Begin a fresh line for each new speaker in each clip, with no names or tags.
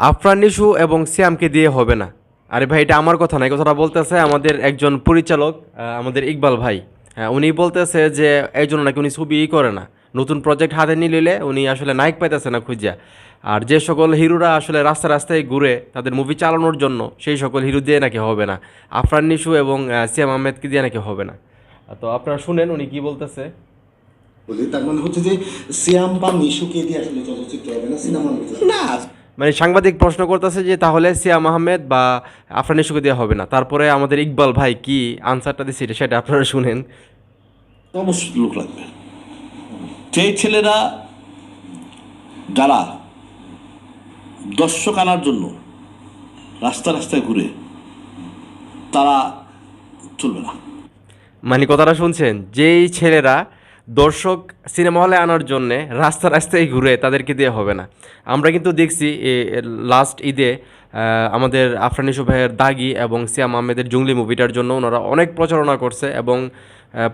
আফরান নিশু এবং সিয়ামকে দিয়ে হবে না। আরে ভাই, এটা আমার কথা না, এই কথাটা বলতেছে আমাদের একজন পরিচালক, আমাদের ইকবাল ভাই। হ্যাঁ, উনি বলতেছে যে এই জন্য নাকি উনি ছবিই করে না, নতুন প্রজেক্ট হাতে নিলে উনি আসলে নায়ক পাইতেছে না খুঁজিয়া। আর যে সকল হিরোরা আসলে রাস্তায় রাস্তায় ঘুরে তাদের মুভি চালানোর জন্য, সেই সকল হিরো দিয়ে নাকি হবে না, আফরান নিশু এবং সিয়াম আহমেদকে দিয়ে নাকি হবে না। তো আপনারা শুনেন উনি কি বলতেছে।
বলি তার মানে হচ্ছে যে সিয়াম বা মিশুকে দিয়ে আসলে চলচ্চিত্র হবে না, সিনেমা না।
মানে সাংবাদিক প্রশ্ন করতেছে যে তাহলে সিয়াম আহমেদ বা আফরান নিশোকে দেওয়া হবে না। তারপরে আমাদের ইকবাল ভাই কি আনসারটা দিচ্ছে সেটা আপনারা শুনেন।
অবশ্যই লোক লাগবে। যে ছেলেরা যারা দর্শক আনার জন্য রাস্তা রাস্তায় ঘুরে, তারা চলবে না।
মানে কথাটা শুনছেন, যেই ছেলেরা দর্শক সিনেমা হলে আনার জন্যে রাস্তা রাস্তায় ঘুরে তাদেরকে দিয়ে হবে না। আমরা কিন্তু দেখছি লাস্ট ঈদে আমাদের আফরান নিশো ভাইয়ের দাগি এবং সিয়াম আহমেদের জঙ্গলি মুভিটার জন্য ওনারা অনেক প্রচারণা করছে এবং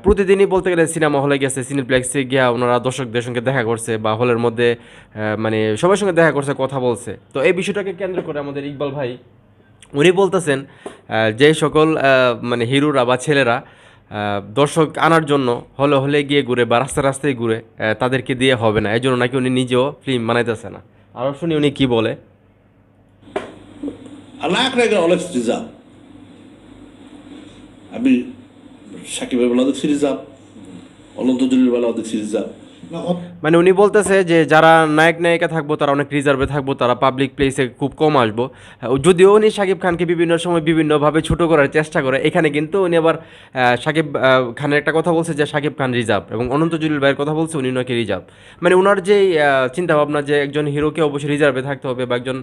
প্রতিদিনই বলতে গেলে সিনেমা হলে গেছে, সিনেপ্লেক্সে গিয়া ওনারা দর্শকদের সঙ্গে দেখা করছে বা হলের মধ্যে মানে সবার সঙ্গে দেখা করছে, কথা বলছে। তো এই বিষয়টাকে কেন্দ্র করে আমাদের ইকবাল ভাই উনি বলতেছেন যে সকল মানে হিরোরা বা ছেলেরা দর্শক আনার জন্য হলে গিয়ে ঘুরে বা রাস্তায় রাস্তায় ঘুরে তাদেরকে দিয়ে হবে না, এই জন্য নাকি উনি নিজেও ফিল্ম বানাইতেছে না। আরও শুনি উনি কি বলে।
আর নায়ক নায়িকা অনেক রিজার্ভ। আমি সাকিবের বেলা দেখছি রিজার্ভ, অনন্ত জলির বেলা দেখছি রিজার্ভ।
মানে উনি বলতেছে যে যারা নায়ক নায়িকা থাকবো তারা অনেক রিজার্ভে থাকবো, তারা পাবলিক প্লেসে খুব কম আসবো। যদিও উনি শাকিব খানকে বিভিন্ন সময় বিভিন্নভাবে ছোটো করার চেষ্টা করে, এখানে কিন্তু উনি আবার শাকিব খানের একটা কথা বলছে যে শাকিব খান রিজার্ভ, এবং অনন্ত জলিল ভাইয়ের কথা বলছে উনি নাকি রিজার্ভ। মানে ওনার যেই চিন্তাভাবনা যে একজন হিরোকে অবশ্যই রিজার্ভে থাকতে হবে বা একজন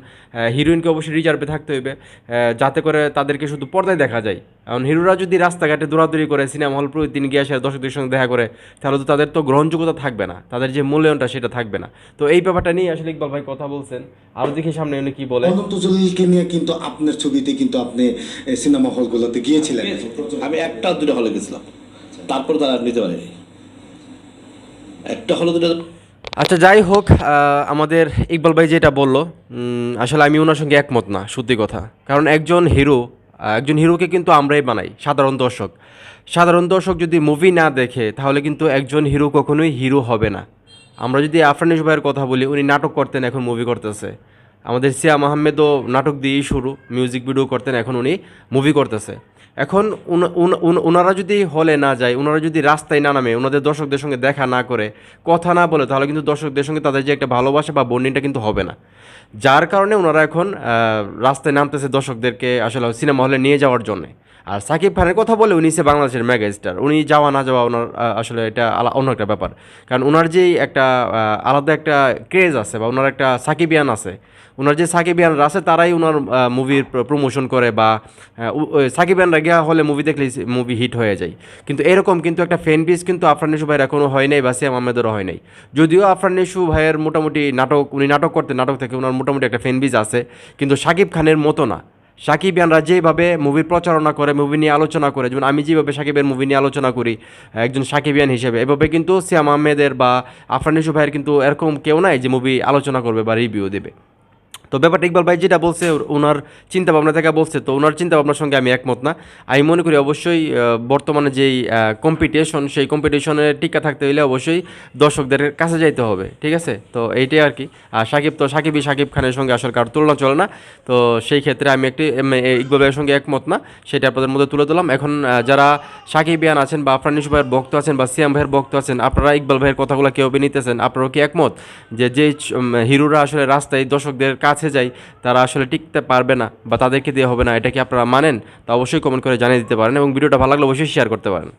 হিরোইনকে অবশ্যই রিজার্ভে থাকতে হবে, যাতে করে তাদেরকে শুধু পর্দায় দেখা যায়। কারণ হিরোরা যদি রাস্তাঘাটে দৌড়াদৌড়ি করে, সিনেমা হল প্রতিদিন গিয়ে আসে দর্শকদের সঙ্গে দেখা করে, তাহলে তো তাদের তো গ্রহণযোগ্যতা থাকবে না, তাদের যে মূল্যায়নটা সেটা থাকবে না। তো এই ব্যাপারটা নিয়ে আসলে ইকবাল ভাই কথা বলছেন। আরও দেখি সামনে উনি কি বলে।
অনন্ত জলিলকে নিয়ে কিন্তু আপনার ছবিতে কিন্তু আপনি সিনেমা হলগুলোতে গিয়েছিলেন।
আমি একটা দুটো হলে গেছিলাম, তারপর তারা নিতে পারেনি। একটা হলে দুটো।
আচ্ছা, যাই হোক, আমাদের ইকবাল ভাই যেটা বললো, আসলে আমি ওনার সঙ্গে একমত না, সত্যি কথা। কারণ একজন হিরোকে কিন্তু আমরাই বানাই, সাধারণ দর্শক যদি মুভি না দেখে তাহলে কিন্তু একজন হিরো কখনোই হিরো হবে না। আমরা যদি আফরান নিশো ভাইয়ের কথা বলি, উনি নাটক করতেন, এখন মুভি করতেছে। আমাদের সিয়াম আহমেদও নাটক দিয়েই শুরু, মিউজিক ভিডিও করতেন, এখন উনি মুভি করতেছে। এখন ওনারা যদি হলে না যায়, ওনারা যদি রাস্তায় না নামে, ওনাদের দর্শকদের সঙ্গে দেখা না করে, কথা না বলে, তাহলে কিন্তু দর্শকদের সঙ্গে তাদের যে একটা ভালোবাসা বা বন্ডিংটা কিন্তু হবে না। যার কারণে ওনারা এখন রাস্তায় নামতেছে দর্শকদেরকে আসলে সিনেমা হলে নিয়ে যাওয়ার জন্যে। আর সাকিব খানের কথা বলে উনি সে বাংলাদেশের মেগা স্টার, উনি যাওয়া না যাওয়া ওনার আসলে এটা অন্য একটা ব্যাপার। কারণ ওনার যেই একটা আলাদা একটা ক্রেজ আছে বা ওনার একটা সাকিবিয়ান আছে, ওনার যে সাকিবিয়ানরা আছে তারাই ওনার মুভির প্রমোশন করে বা সাকিবিয়ানরা গিয়া হলে মুভি দেখলে মুভি হিট হয়ে যায়। কিন্তু এরকম কিন্তু একটা ফ্যান বেস কিন্তু আফরান নিশু ভাইয়ের এখনও হয় নাই বা সিয়াম আহমেদেরও হয় নাই। যদিও আফরান নিশু ভাইয়ের মোটামুটি উনি নাটক করতেন, নাটক থেকে ওনার মোটামুটি একটা ফ্যান বেস আছে, কিন্তু সাকিব খানের মতো না। সাকিবিয়ানরা যেভাবে মুভির প্রচারণা করে, মুভি নিয়ে আলোচনা করে, যেমন আমি যেভাবে সাকিবের মুভি নিয়ে আলোচনা করি একজন সাকিবিয়ান হিসেবে, এভাবে কিন্তু সিয়াম আহমেদের বা আফরান নিশু ভাইয়ের কিন্তু এরকম কেউ নাই যে মুভি আলোচনা করবে বা রিভিউ দেবে। তো ব্যাপারটা ইকবাল ভাই যেটা বলছে ওনার চিন্তাভাবনা থেকে বলছে, তো ওনার চিন্তাভাবনার সঙ্গে আমি একমত না। আমি মনে করি অবশ্যই বর্তমানে যেই কম্পিটিশন, সেই কম্পিটিশনে টিকা থাকতে হলে অবশ্যই দর্শকদের কাছে যাইতে হবে, ঠিক আছে? তো এইটাই আর কি। আর সাকিব খানের সঙ্গে আসলে কারোর তুলনা চলে না। তো সেই ক্ষেত্রে আমি ইকবাল ভাইয়ের সঙ্গে একমত না, সেটা আপনাদের মধ্যে তুলে দিলাম। এখন যারা সাকিবিয়ান আছেন বা আফরান নিশু ভাইয়ের ভক্ত আছেন বা সিয়াম ভাইয়ের ভক্ত আছেন, আপনারা ইকবাল ভাইয়ের কথাগুলো কীভাবে নিতেছেন? আপনারাও কি একমত যে হিরোরা আসলে রাস্তায় দর্শকদের কাছে যায় তারা আসলে টিকতে পারবে না বা তাদেরকে দিয়ে হবে না, এটা কি আপনারা মানেন? তা অবশ্যই কমেন্ট করে জানিয়ে দিতে পারেন এবং ভিডিওটা ভালো লাগলে অবশ্যই শেয়ার করতে পারেন।